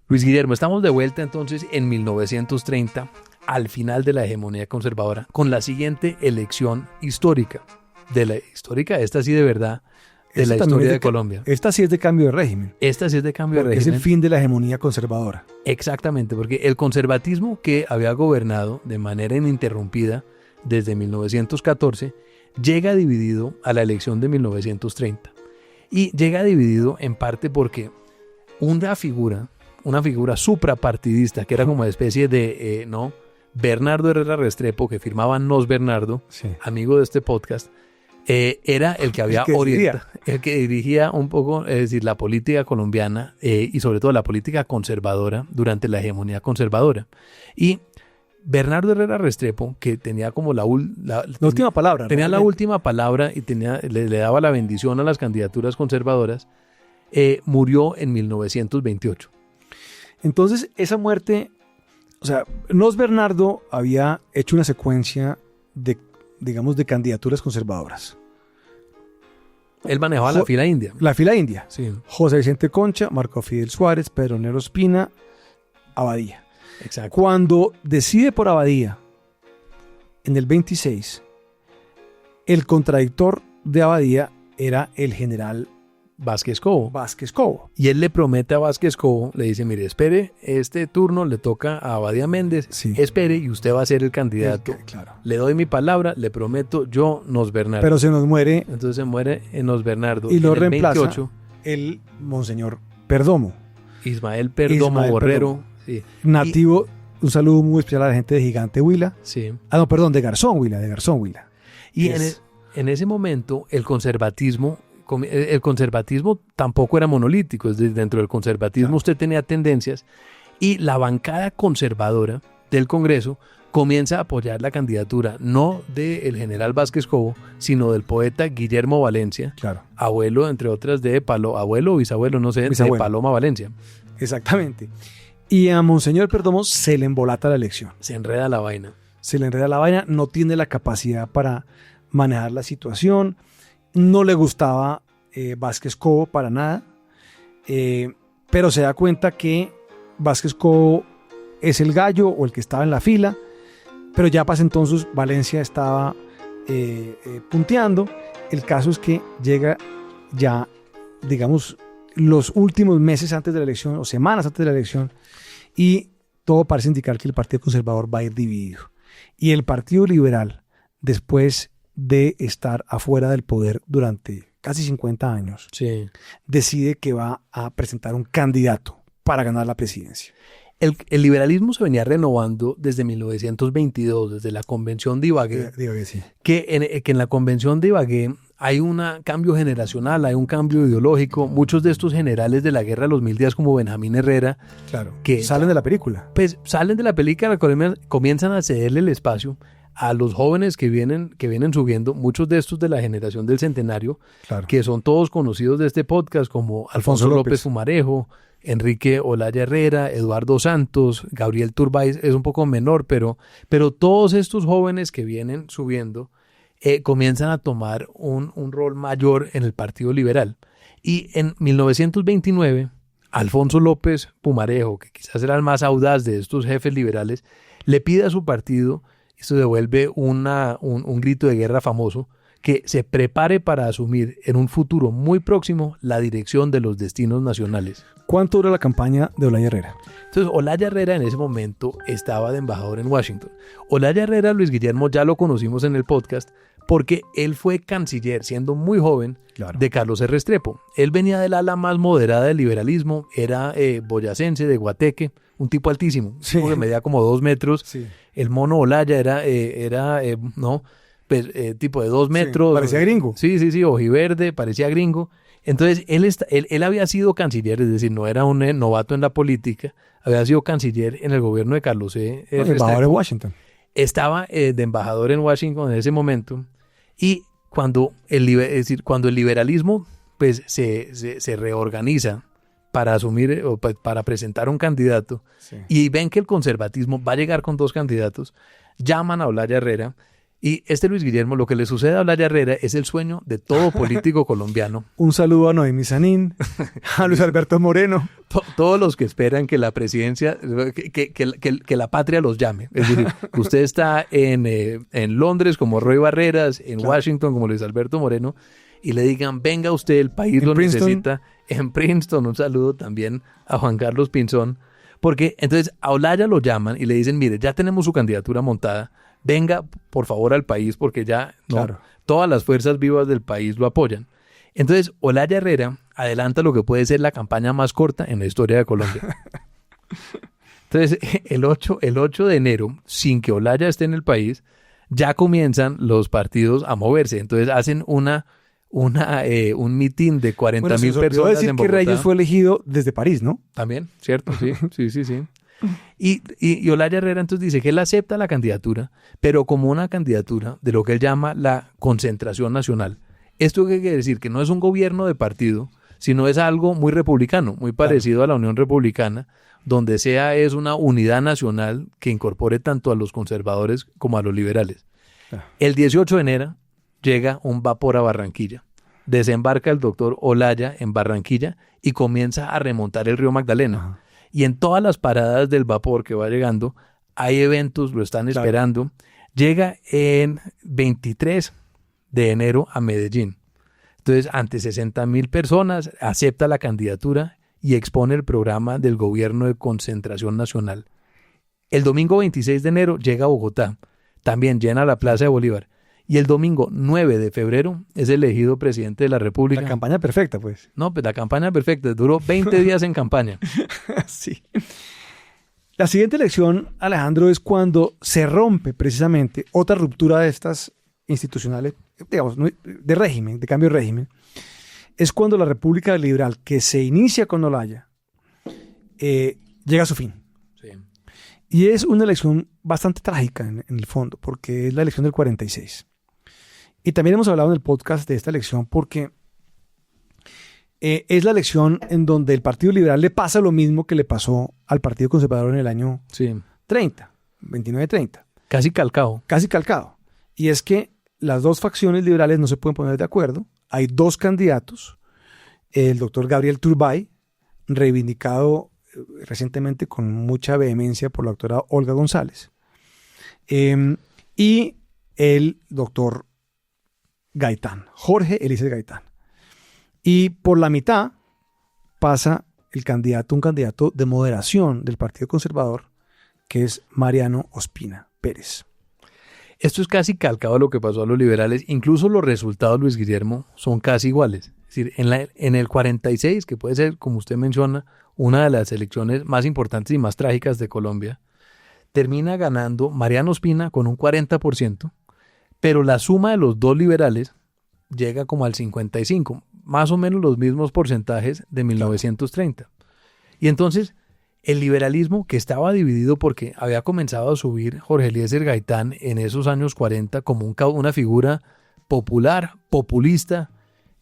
Luis Guillermo, estamos de vuelta entonces en 1930, al final de la hegemonía conservadora, con la siguiente elección histórica. Esta sí de verdad, de la historia de Colombia. Esta sí es de cambio de régimen. Esta sí es de cambio de régimen. Es el fin de la hegemonía conservadora. Exactamente, porque el conservatismo que había gobernado de manera ininterrumpida desde 1914, llega dividido a la elección de 1930. Y llega dividido en parte porque una figura suprapartidista, que era como una especie de, Bernardo Herrera Restrepo, que firmaba Nos Bernardo, sí, amigo de este podcast, era el que había el que dirigía un poco, es decir, la política colombiana y sobre todo la política conservadora durante la hegemonía conservadora. Y Bernardo Herrera Restrepo, que tenía como la última palabra. Tenía la última palabra y le daba la bendición a las candidaturas conservadoras, murió en 1928. Entonces, esa muerte, o sea, Nos Bernardo había hecho una secuencia de candidaturas conservadoras. Él manejaba la fila india. La fila india. Sí. José Vicente Concha, Marco Fidel Suárez, Pedro Nero Espina, Abadía. Exacto. Cuando decide por Abadía, en el 26, el contradictor de Abadía era el general Vázquez Cobo. Y él le promete a Vázquez Cobo, le dice, mire, espere, este turno le toca a Abadía Méndez, sí, espere y usted va a ser el candidato. Claro. Le doy mi palabra, le prometo, yo, Nos Bernardo. Pero se nos muere. Entonces se muere en Nos Bernardo. Y lo reemplaza 28, el Monseñor Perdomo. Ismael Perdomo Borrero. Sí. Nativo, un saludo muy especial a la gente de Gigante Huila. Sí. De Garzón Huila. Y en ese momento el conservatismo tampoco era monolítico, es decir, dentro del conservatismo usted tenía tendencias y la bancada conservadora del Congreso comienza a apoyar la candidatura no del general Vázquez Cobo, sino del poeta Guillermo Valencia, claro, abuelo, entre otras, abuelo o bisabuelo, no sé, de Paloma Valencia. Exactamente. Y a Monseñor Perdomo se le embolata la elección. Se enreda la vaina, no tiene la capacidad para manejar la situación. No le gustaba Vázquez Cobo para nada, pero se da cuenta que Vázquez Cobo es el gallo o el que estaba en la fila, pero ya para entonces Valencia estaba punteando. El caso es que llega ya, digamos, los últimos meses antes de la elección o semanas antes de la elección y todo parece indicar que el Partido Conservador va a ir dividido. Y el Partido Liberal, después de estar afuera del poder durante casi 50 años, sí, decide que va a presentar un candidato para ganar la presidencia. El liberalismo se venía renovando desde 1922, desde la Convención de Ibagué, sí, que en la Convención de Ibagué hay un cambio generacional, hay un cambio ideológico. Muchos de estos generales de la Guerra de los 1000 días, como Benjamín Herrera, claro, que salen de la película. Pues salen de la película, comienzan a cederle el espacio a los jóvenes que vienen subiendo, muchos de estos de la generación del centenario, claro, que son todos conocidos de este podcast, como Alfonso López Fumarejo, Enrique Olaya Herrera, Eduardo Santos, Gabriel Turbay es un poco menor, pero todos estos jóvenes que vienen subiendo comienzan a tomar un rol mayor en el Partido Liberal. Y en 1929, Alfonso López Pumarejo, que quizás era el más audaz de estos jefes liberales, le pide a su partido, esto devuelve un grito de guerra famoso, que se prepare para asumir en un futuro muy próximo la dirección de los destinos nacionales. ¿Cuánto dura la campaña de Olaya Herrera? Entonces, Olaya Herrera en ese momento estaba de embajador en Washington. Olaya Herrera, Luis Guillermo, ya lo conocimos en el podcast, porque él fue canciller, siendo muy joven, claro, de Carlos R. Restrepo. Él venía del ala más moderada del liberalismo, era boyacense, de Guateque, un tipo altísimo, sí, que medía como 2 metros. Sí. El mono Olaya era tipo de 2 metros. Sí, parecía gringo. Sí, ojiverde, parecía gringo. Entonces, él había sido canciller, es decir, no era un novato en la política, había sido canciller en el gobierno de Carlos embajador en Washington. Estaba de embajador en Washington en ese momento, y cuando el liberalismo pues, se reorganiza para asumir o para presentar un candidato, sí, y ven que el conservatismo va a llegar con 2 candidatos, llaman a Olaya Herrera. Y Luis Guillermo, lo que le sucede a Olaya Herrera es el sueño de todo político colombiano. Un saludo a Noemí Sanín, a Luis Alberto Moreno. Todos los que esperan que la presidencia, que la patria los llame. Es decir, usted está en Londres como Roy Barreras, en claro, Washington como Luis Alberto Moreno, y le digan, venga usted, el país lo necesita. En Princeton, un saludo también a Juan Carlos Pinzón. Porque entonces a Olaya lo llaman y le dicen, mire, ya tenemos su candidatura montada, venga por favor al país porque ya no, Claro. todas las fuerzas vivas del país lo apoyan. Entonces, Olaya Herrera adelanta lo que puede ser la campaña más corta en la historia de Colombia. Entonces, el 8 de enero, sin que Olaya esté en el país, ya comienzan los partidos a moverse. Entonces, hacen un mitin de 40.000 personas decir en que Bogotá. Reyes fue elegido desde París, ¿no? También, ¿cierto? Sí. Y Olaya Herrera entonces dice que él acepta la candidatura, pero como una candidatura de lo que él llama la concentración nacional. ¿Esto qué quiere decir? Que no es un gobierno de partido, sino es algo muy republicano, muy parecido a la Unión Republicana, donde es una unidad nacional que incorpore tanto a los conservadores como a los liberales. El 18 de enero llega un vapor a Barranquilla. Desembarca el doctor Olaya en Barranquilla y comienza a remontar el río Magdalena. Ajá. Y en todas las paradas del vapor que va llegando, hay eventos, lo están esperando. Llega en 23 de enero a Medellín. Entonces, ante 60.000 personas, acepta la candidatura y expone el programa del gobierno de concentración nacional. El domingo 26 de enero llega a Bogotá. También llena la Plaza de Bolívar. Y el domingo 9 de febrero es elegido presidente de la República. La campaña perfecta, pues. No, pues la campaña perfecta. Duró 20 días en campaña. Sí. La siguiente elección, Alejandro, es cuando se rompe precisamente otra ruptura de estas institucionales, digamos, de régimen, de cambio de régimen. Es cuando la República Liberal, que se inicia con Olaya, llega a su fin. Sí. Y es una elección bastante trágica en el fondo, porque es la elección del 46. Y también hemos hablado en el podcast de esta elección porque es la elección en donde el Partido Liberal le pasa lo mismo que le pasó al Partido Conservador en el año 30, 29-30. Casi calcado. Casi calcado. Y es que las dos facciones liberales no se pueden poner de acuerdo. Hay dos candidatos. El doctor Gabriel Turbay, reivindicado recientemente con mucha vehemencia por la doctora Olga González. Y el doctor Gaitán, Jorge Eliezer Gaitán. Y por la mitad pasa un candidato de moderación del Partido Conservador, que es Mariano Ospina Pérez. Esto es casi calcado a lo que pasó a los liberales. Incluso los resultados, Luis Guillermo, son casi iguales. Es decir, en el 46, que puede ser, como usted menciona, una de las elecciones más importantes y más trágicas de Colombia, termina ganando Mariano Ospina con un 40%, pero la suma de los dos liberales llega como al 55%, más o menos los mismos porcentajes de 1930. Y entonces, el liberalismo, que estaba dividido porque había comenzado a subir Jorge Eliezer Gaitán en esos años 40 como una figura popular, populista,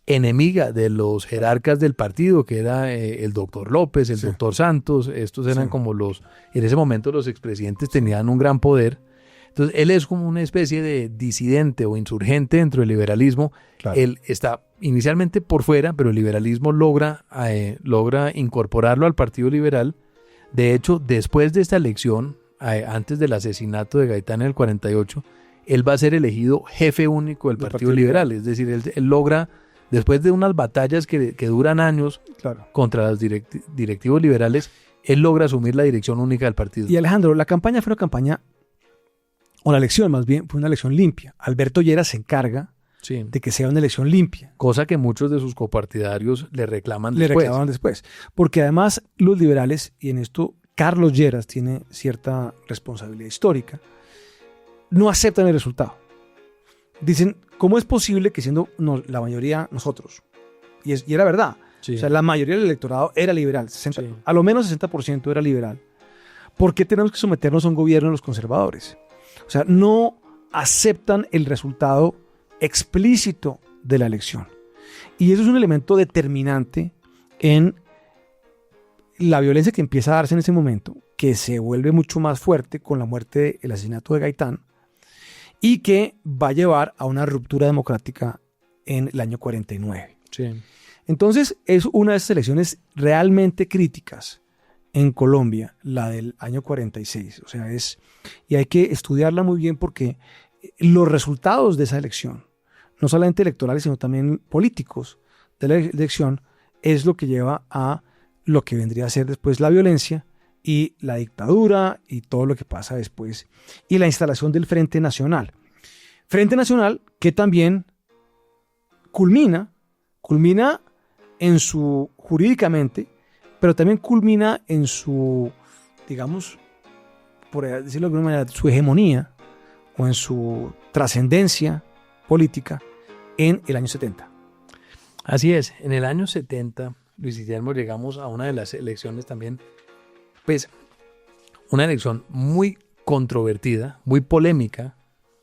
enemiga de los jerarcas del partido, que era el doctor López, el doctor Santos. Estos eran como en ese momento los expresidentes tenían un gran poder. Entonces, él es como una especie de disidente o insurgente dentro del liberalismo. Claro. Él está inicialmente por fuera, pero el liberalismo logra incorporarlo al Partido Liberal. De hecho, después de esta elección, antes del asesinato de Gaitán en el 48, él va a ser elegido jefe único del Partido Liberal. Es decir, él logra, después de unas batallas que duran años contra los directivos liberales, él logra asumir la dirección única del partido. Y Alejandro, la campaña fue una campaña, o la elección más bien, fue una elección limpia. Alberto Lleras se encarga de que sea una elección limpia. Cosa que muchos de sus copartidarios le reclaman después. Porque además los liberales, y en esto Carlos Lleras tiene cierta responsabilidad histórica, no aceptan el resultado. Dicen, ¿cómo es posible que siendo la mayoría nosotros? Y era verdad. Sí. O sea, la mayoría del electorado era liberal. A lo menos 60% era liberal. ¿Por qué tenemos que someternos a un gobierno de los conservadores? O sea, no aceptan el resultado explícito de la elección. Y eso es un elemento determinante en la violencia que empieza a darse en ese momento, que se vuelve mucho más fuerte con la muerte, el asesinato de Gaitán, y que va a llevar a una ruptura democrática en el año 49. Sí. Entonces, es una de esas elecciones realmente críticas en Colombia, la del año 46. O sea, y hay que estudiarla muy bien porque los resultados de esa elección, no solamente electorales, sino también políticos de la elección, es lo que lleva a lo que vendría a ser después la violencia y la dictadura y todo lo que pasa después, y la instalación del Frente Nacional. Frente Nacional que también culmina en su, jurídicamente, pero también culmina en su, digamos, por decirlo de alguna manera, su hegemonía o en su trascendencia política en el año 70. Así es, en el año 70, Luis Guillermo, llegamos a una de las elecciones también, pues, una elección muy controvertida, muy polémica,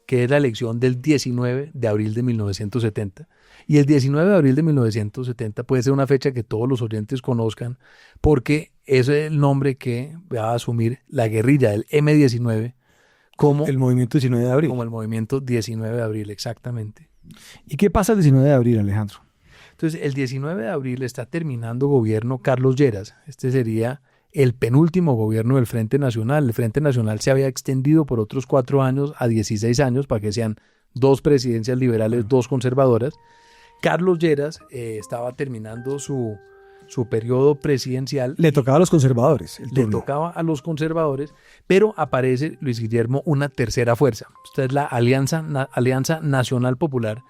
que es la elección del 19 de abril de 1970. Y el 19 de abril de 1970 puede ser una fecha que todos los oyentes conozcan, porque ese es el nombre que va a asumir la guerrilla del M-19 como el movimiento 19 de abril. Como el movimiento 19 de abril, exactamente. ¿Y qué pasa el 19 de abril, Alejandro? Entonces, el 19 de abril está terminando gobierno Carlos Lleras. Este sería el penúltimo gobierno del Frente Nacional. El Frente Nacional se había extendido por otros 4 años a 16 años para que sean 2 presidencias liberales, 2 conservadoras. Carlos Lleras estaba terminando su periodo presidencial. Le tocaba a los conservadores. Le tocaba a los conservadores, pero aparece, Luis Guillermo, una tercera fuerza. Esta es la Alianza Nacional Popular,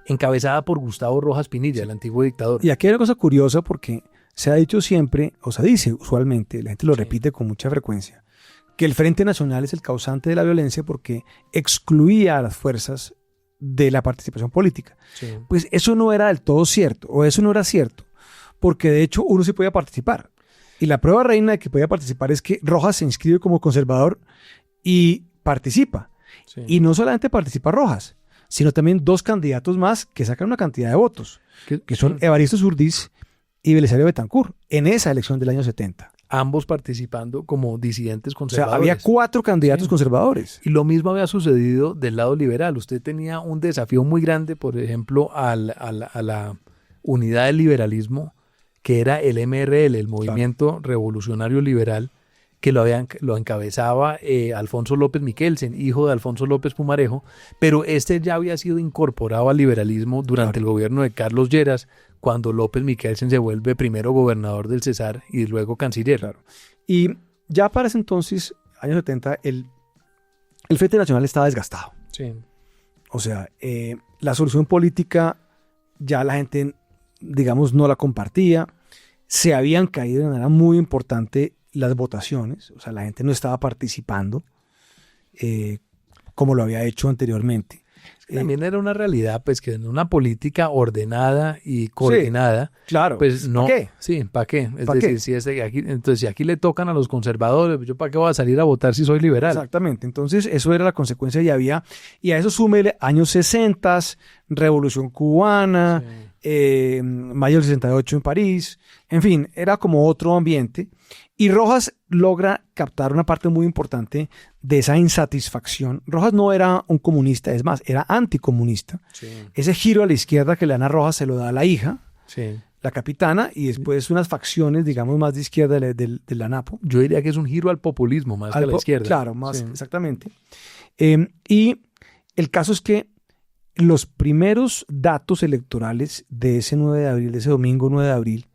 encabezada por Gustavo Rojas Pinilla, el antiguo dictador. Y aquí hay una cosa curiosa porque se ha dicho siempre, o se dice usualmente, la gente lo repite con mucha frecuencia, que el Frente Nacional es el causante de la violencia porque excluía a las fuerzas de la participación política. Sí. Pues eso no era del todo cierto, o eso no era cierto, porque de hecho uno sí podía participar. Y la prueba reina de que podía participar es que Rojas se inscribe como conservador y participa. Sí. Y no solamente participa Rojas, sino también 2 candidatos más que sacan una cantidad de votos, que son Evaristo Zurdís y Belisario Betancur, en esa elección del año 70. Ambos participando como disidentes O sea, conservadores. había 4 candidatos conservadores. Y lo mismo había sucedido del lado liberal. Usted tenía un desafío muy grande, por ejemplo, a la unidad del liberalismo, que era el MRL, el Movimiento Revolucionario Liberal, que lo encabezaba Alfonso López Miquelsen, hijo de Alfonso López Pumarejo, pero este ya había sido incorporado al liberalismo durante el gobierno de Carlos Lleras, cuando López Miquelsen se vuelve primero gobernador del Cesar y luego canciller. Claro. Y ya para ese entonces, años 70, el Frente Nacional estaba desgastado. Sí. O sea, la solución política ya la gente, digamos, no la compartía. Se habían caído de manera muy importante las votaciones. O sea, la gente no estaba participando como lo había hecho anteriormente. También era una realidad, pues, que en una política ordenada y coordinada, sí, claro. pues no. ¿Para qué? Sí, ¿para qué? Es ¿Para decir, qué? Si aquí le tocan a los conservadores, ¿yo para qué voy a salir a votar si soy liberal? Exactamente. Entonces, eso era la consecuencia y a eso súmele años 60, Revolución Cubana, mayo del 68 en París, en fin, era como otro ambiente. Y Rojas logra captar una parte muy importante de esa insatisfacción. Rojas no era un comunista, es más, era anticomunista. Sí. Ese giro a la izquierda que le dan a Rojas se lo da a la hija, Sí. la capitana, y después unas facciones, digamos, más de izquierda de la NAPO. Yo diría que es un giro al populismo más que a la izquierda. Claro, más Sí. exactamente. Y el caso es que los primeros datos electorales de ese 9 de abril, de ese domingo 9 de abril,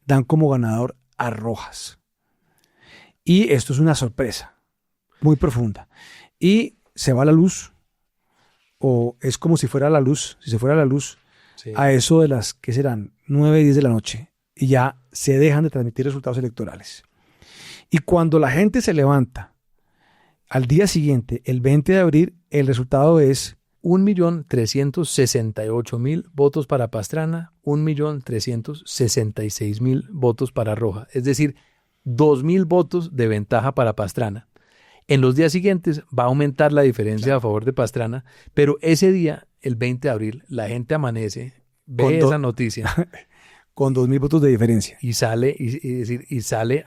dan como ganador a Rojas. Y esto es una sorpresa muy profunda. Y se va la luz, o es como si fuera la luz, si se fuera la luz, Sí. a eso de las, ¿qué serán? 9, 10 de la noche. Y ya se dejan de transmitir resultados electorales. Y cuando la gente se levanta al día siguiente, el 20 de abril, el resultado es 1.368.000 votos para Pastrana, 1.366.000 votos para Rojas. Es decir, 2.000 votos de ventaja para Pastrana. En los días siguientes va a aumentar la diferencia a favor de Pastrana, pero ese día, el 20 de abril, la gente amanece, ve esa noticia con 2.000 votos de diferencia. y sale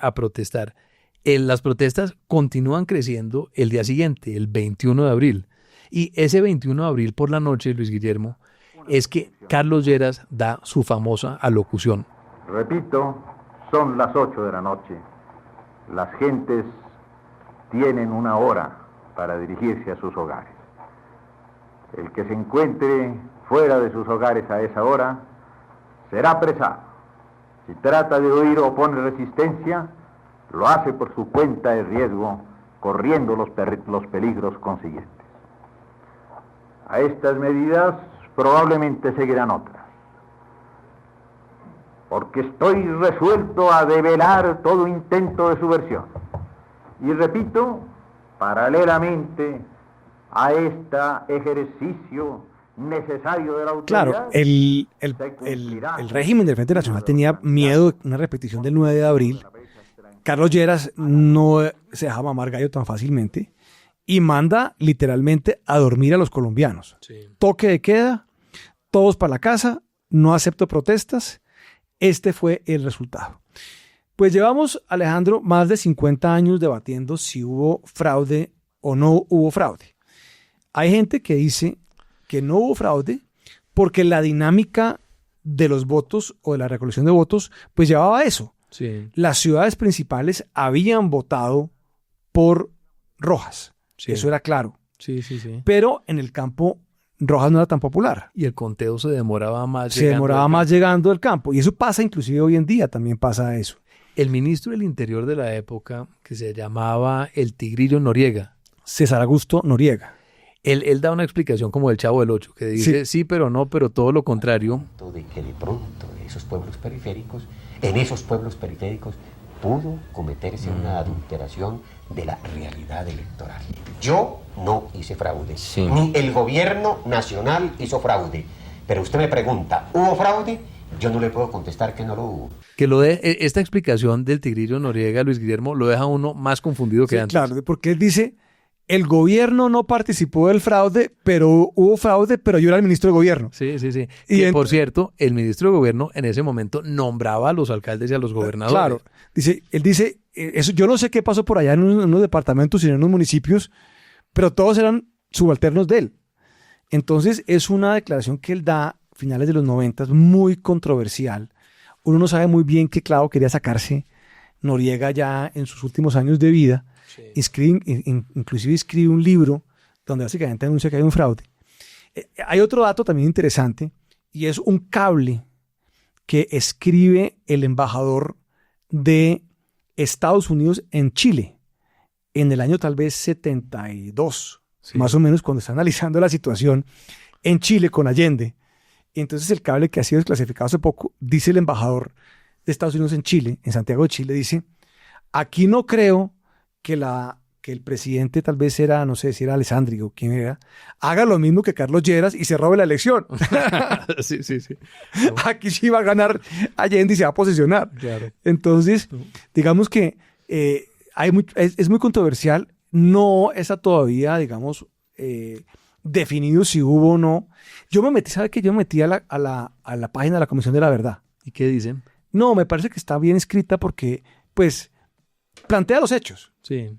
a protestar. Las protestas continúan creciendo el día siguiente, el 21 de abril. Y ese 21 de abril por la noche, Luis Guillermo, es que Carlos Lleras da su famosa alocución. Repito, son las 8 de la noche. Las gentes tienen una hora para dirigirse a sus hogares. El que se encuentre fuera de sus hogares a esa hora será apresado. Si trata de huir o pone resistencia, lo hace por su cuenta de riesgo, corriendo los peligros consiguientes. A estas medidas probablemente seguirán otras, porque estoy resuelto a develar todo intento de subversión. Y repito, paralelamente a este ejercicio necesario de la autoridad. Claro, el régimen del Frente Nacional tenía miedo de una repetición del 9 de abril. Carlos Lleras no se deja mamar gallo tan fácilmente y manda literalmente a dormir a los colombianos. Sí. Toque de queda, todos para la casa, no acepto protestas. Este fue el resultado. Pues llevamos, Alejandro, más de 50 años debatiendo si hubo fraude o no hubo fraude. Hay gente que dice que no hubo fraude porque la dinámica de los votos o de la recolección de votos pues llevaba a eso. Sí. Las ciudades principales habían votado por Rojas. Sí. Eso era claro. Sí, sí, sí. Pero en el campo Rojas no era tan popular. Y el conteo se demoraba más. Se demoraba más llegando del campo. Y eso pasa inclusive hoy en día, también pasa eso. El ministro del Interior de la época, que se llamaba el Tigrillo Noriega. César Augusto Noriega. Él da una explicación como del Chavo del Ocho, que dice sí, pero no, pero todo lo contrario. De que de pronto en esos pueblos periféricos pudo cometerse una adulteración de la realidad electoral. Yo no hice fraude, ni el gobierno nacional hizo fraude. Pero usted me pregunta, ¿hubo fraude? Yo no le puedo contestar que no lo hubo. Que esta explicación del Tigrillo Noriega, Luis Guillermo, lo deja uno más confundido que antes. Claro, porque él dice, el gobierno no participó del fraude, pero hubo fraude, pero yo era el ministro de gobierno. Sí, sí, sí. Y por cierto, el ministro de gobierno en ese momento nombraba a los alcaldes y a los gobernadores. Claro. Él dice, eso, yo no sé qué pasó por allá en unos departamentos y en unos municipios, pero todos eran subalternos de él. Entonces es una declaración que él da a finales de los 90, muy controversial. Uno no sabe muy bien qué clavo quería sacarse Noriega ya en sus últimos años de vida. Sí. Inclusive escribe un libro donde básicamente anuncia que hay un fraude. Hay otro dato también interesante y es un cable que escribe el embajador de Estados Unidos en Chile en el año tal vez 72, más o menos, cuando está analizando la situación en Chile con Allende. Entonces el cable que ha sido desclasificado hace poco, dice el embajador de Estados Unidos en Chile, en Santiago de Chile, dice, aquí no creo que el presidente tal vez era, no sé si era Alessandri o quién era, haga lo mismo que Carlos Lleras y se robe la elección. Sí, sí, sí. No. Aquí sí va a ganar Allende y se va a posesionar. Claro. Entonces, digamos que es muy controversial. No está todavía, digamos, definido si hubo o no. Yo me metí, ¿sabe qué? Yo me metí a la página de la Comisión de la Verdad. ¿Y qué dicen? No, me parece que está bien escrita porque, pues, plantea los hechos. Sí.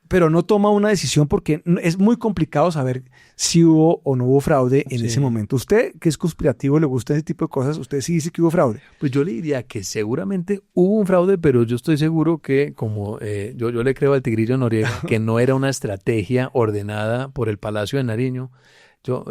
Pero no toma una decisión porque es muy complicado saber si hubo o no hubo fraude en ese momento. Usted, que es conspirativo, le gusta ese tipo de cosas, usted sí dice que hubo fraude. Pues yo le diría que seguramente hubo un fraude, pero yo estoy seguro que, como yo le creo al Tigrillo Noriega, que no era una estrategia ordenada por el Palacio de Nariño.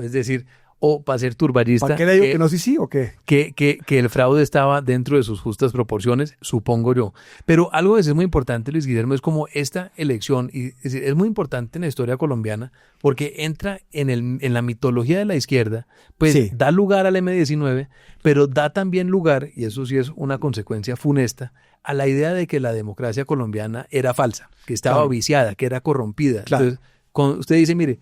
Es decir, o para ser turballista. ¿Para qué le digo que no sí o qué? Que el fraude estaba dentro de sus justas proporciones, supongo yo. Pero algo que es muy importante, Luis Guillermo, es como esta elección, y es muy importante en la historia colombiana, porque entra en la mitología de la izquierda, pues da lugar al M-19, pero da también lugar, y eso sí es una consecuencia funesta, a la idea de que la democracia colombiana era falsa, que estaba viciada, que era corrompida. Claro. Entonces, cuando usted dice, mire,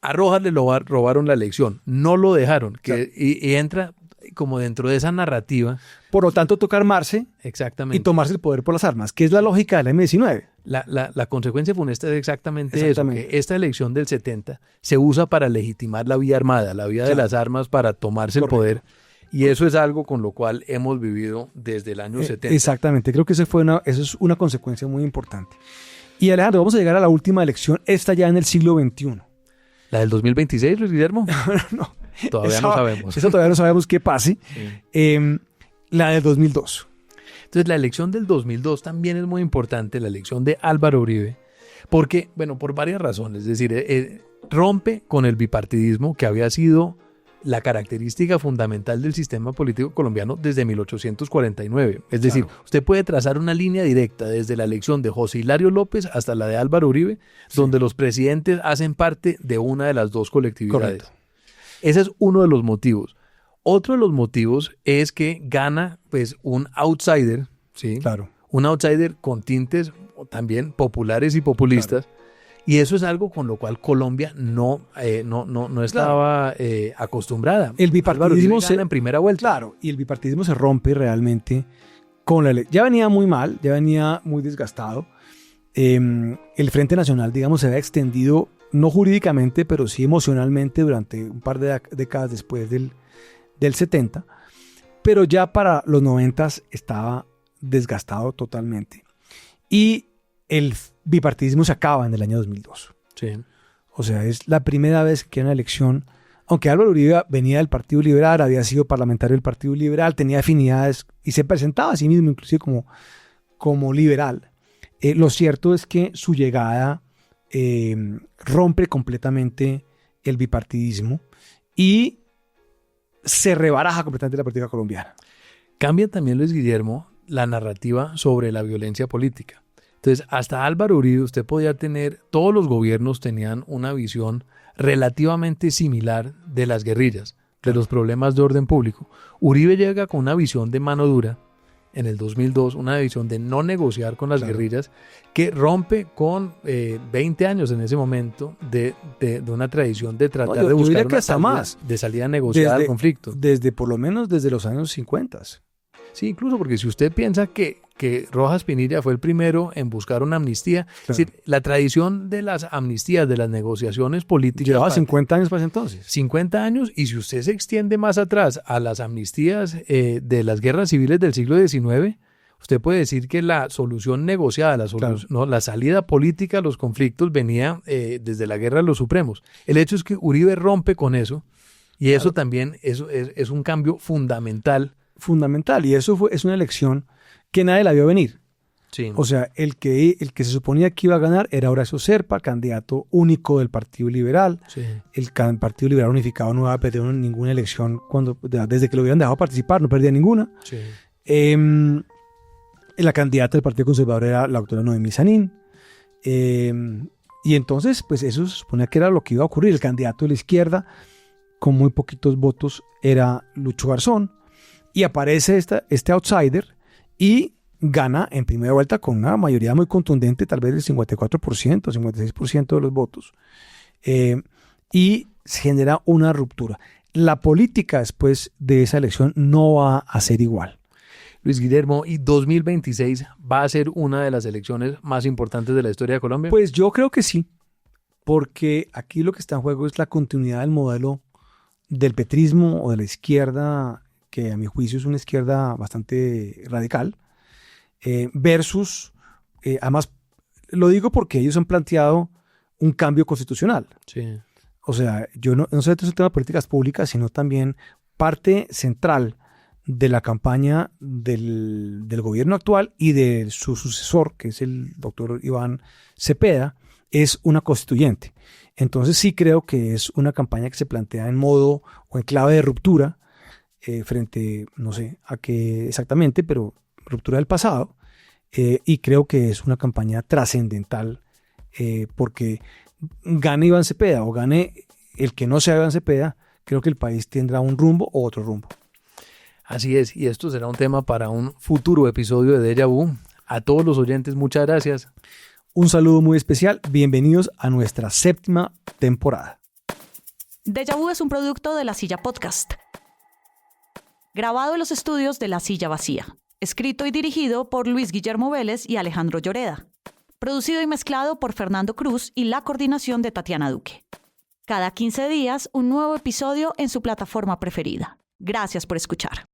a Rojas le robaron la elección, no lo dejaron, y entra como dentro de esa narrativa. Por lo tanto, toca armarse. Exactamente. Y tomarse el poder por las armas, que es la lógica de la M-19. La consecuencia funesta es exactamente eso, que esta elección del 70 se usa para legitimar la vía armada, la vía de las armas para tomarse el poder. Y eso es algo con lo cual hemos vivido desde el año 70. Exactamente, creo que eso es una consecuencia muy importante. Y Alejandro, vamos a llegar a la última elección, esta ya en el siglo XXI. ¿La del 2026, Luis Guillermo? No. Todavía no sabemos. Eso todavía no sabemos qué pase. Sí. La del 2002. Entonces, la elección del 2002 también es muy importante, la elección de Álvaro Uribe, porque, bueno, por varias razones. Es decir, rompe con el bipartidismo que había sido la característica fundamental del sistema político colombiano desde 1849. Es decir, usted puede trazar una línea directa desde la elección de José Hilario López hasta la de Álvaro Uribe, donde los presidentes hacen parte de una de las dos colectividades. Correcto. Ese es uno de los motivos. Otro de los motivos es que gana pues un outsider, ¿sí? Claro. Un outsider con tintes también populares y populistas. Claro. Y eso es algo con lo cual Colombia no estaba acostumbrada. El bipartidismo se gana en primera vuelta. Claro, y el bipartidismo se rompe realmente con la elección. Ya venía muy mal, ya venía muy desgastado. El Frente Nacional, digamos, se había extendido, no jurídicamente, pero sí emocionalmente durante un par de décadas después del 70. Pero ya para los 90 estaba desgastado totalmente. Y el bipartidismo se acaba en el año 2002. Sí. O sea, es la primera vez que hay una elección, aunque Álvaro Uribe venía del Partido Liberal, había sido parlamentario del Partido Liberal, tenía afinidades y se presentaba a sí mismo inclusive como liberal. Lo cierto es que su llegada rompe completamente el bipartidismo y se rebaraja completamente la política colombiana. Cambia también, Luis Guillermo, la narrativa sobre la violencia política. Entonces, hasta Álvaro Uribe usted podía tener, todos los gobiernos tenían una visión relativamente similar de las guerrillas, de los problemas de orden público. Uribe llega con una visión de mano dura en el 2002, una visión de no negociar con las guerrillas, que rompe con 20 años en ese momento de una tradición de tratar de buscar una salida negociada al conflicto. Por lo menos desde los años 50. Sí, incluso porque si usted piensa que Rojas Pinilla fue el primero en buscar una amnistía, claro. Es decir, la tradición de las amnistías, de las negociaciones políticas... Llevaba 50 años para ese entonces. 50 años, y si usted se extiende más atrás a las amnistías de las guerras civiles del siglo XIX, usted puede decir que la solución negociada, la salida política a los conflictos venía desde la Guerra de los Supremos. El hecho es que Uribe rompe con eso, y eso también es un cambio fundamental, y eso es una elección que nadie la vio venir. Sí. O sea, el que se suponía que iba a ganar era Horacio Serpa, candidato único del Partido Liberal. Sí. El Partido Liberal Unificado no había perdido ninguna elección desde que lo hubieran dejado participar, no perdía ninguna. Sí. La candidata del Partido Conservador era la doctora Noemí Sanín. Y entonces, pues eso se suponía que era lo que iba a ocurrir. El candidato de la izquierda, con muy poquitos votos, era Lucho Garzón. Y aparece este outsider y gana en primera vuelta con una mayoría muy contundente, tal vez del 54%, 56% de los votos. Y se genera una ruptura. La política después de esa elección no va a ser igual. Luis Guillermo, ¿y 2026 va a ser una de las elecciones más importantes de la historia de Colombia? Pues yo creo que sí, porque aquí lo que está en juego es la continuidad del modelo del petrismo o de la izquierda, que a mi juicio es una izquierda bastante radical, versus, además lo digo porque ellos han planteado un cambio constitucional. Sí. O sea, yo no sé de tema de políticas públicas, sino también parte central de la campaña del gobierno actual y de su sucesor, que es el doctor Iván Cepeda, es una constituyente. Entonces sí creo que es una campaña que se plantea en modo o en clave de ruptura, frente, no sé a qué exactamente, pero ruptura del pasado, y creo que es una campaña trascendental, porque gane Iván Cepeda o gane el que no sea Iván Cepeda, creo que el país tendrá un rumbo o otro rumbo. Así es, y esto será un tema para un futuro episodio de Deja Vu. A todos los oyentes, muchas gracias. Un saludo muy especial, bienvenidos a nuestra 7ª temporada. Deja Vu es un producto de La Silla Podcast. Grabado en los estudios de La Silla Vacía. Escrito y dirigido por Luis Guillermo Vélez y Alejandro Lloreda. Producido y mezclado por Fernando Cruz y la coordinación de Tatiana Duque. Cada 15 días, un nuevo episodio en su plataforma preferida. Gracias por escuchar.